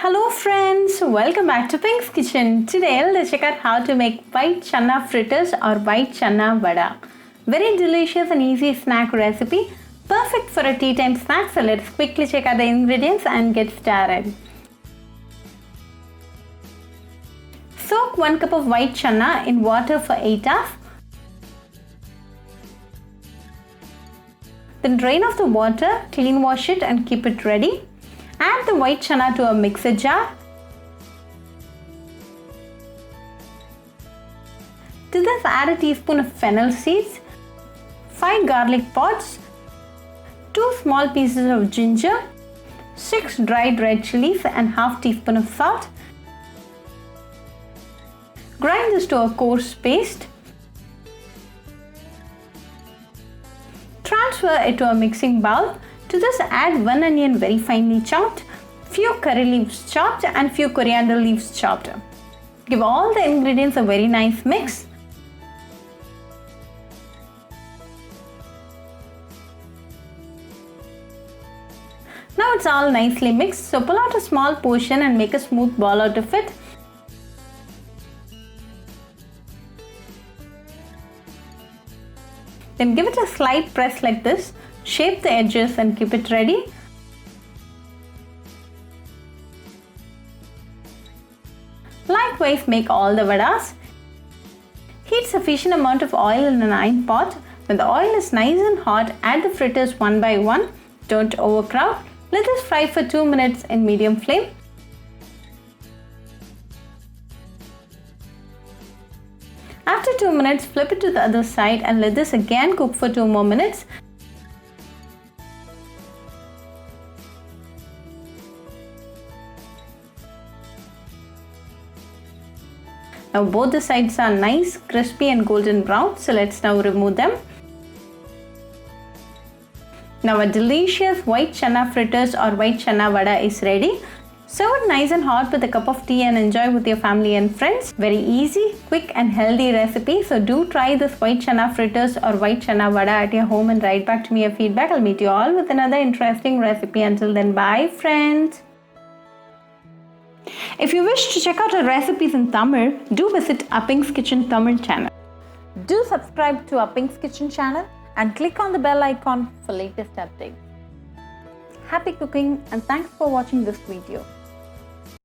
Hello friends, welcome back to Pink's Kitchen. Today let's check out how to make white chana fritters or white chana vada. Very delicious and easy snack recipe, perfect for a tea time snack. So let's quickly check out the ingredients and get started. Soak 1 cup of white chana in water for 8 hours. Then drain off the water, clean wash it and keep it ready. Add the white chana to a mixer jar. To this add a teaspoon of fennel seeds, 5 garlic pods, 2 small pieces of ginger, 6 dried red chillies and half teaspoon of salt. Grind this to a coarse paste. Transfer it to a mixing bowl. To this add 1 onion very finely chopped, few curry leaves chopped and few coriander leaves chopped. Give all the ingredients a very nice mix. Now it's all nicely mixed, so pull out a small portion and make a smooth ball out of it. Then give it a slight press like this. Shape the edges and keep it ready. Likewise, make all the vadas. Heat sufficient amount of oil in an iron pot. When the oil is nice and hot, add the fritters one by one. Don't overcrowd. Let this fry for 2 minutes in medium flame. After 2 minutes, flip it to the other side and let this again cook for 2 more minutes. Now both the sides are nice, crispy and golden brown, so let's now remove them. Now a delicious white chana fritters or white chana vada is ready. Serve it nice and hot with a cup of tea and enjoy with your family and friends. Very easy, quick and healthy recipe. So do try this white chana fritters or white chana vada at your home and write back to me your feedback. I'll meet you all with another interesting recipe. Until then, bye friends. If you wish to check out our recipes in Tamil, do visit Pink's Kitchen Tamil channel. Do subscribe to Pink's Kitchen channel and click on the bell icon for latest updates. Happy cooking and thanks for watching this video.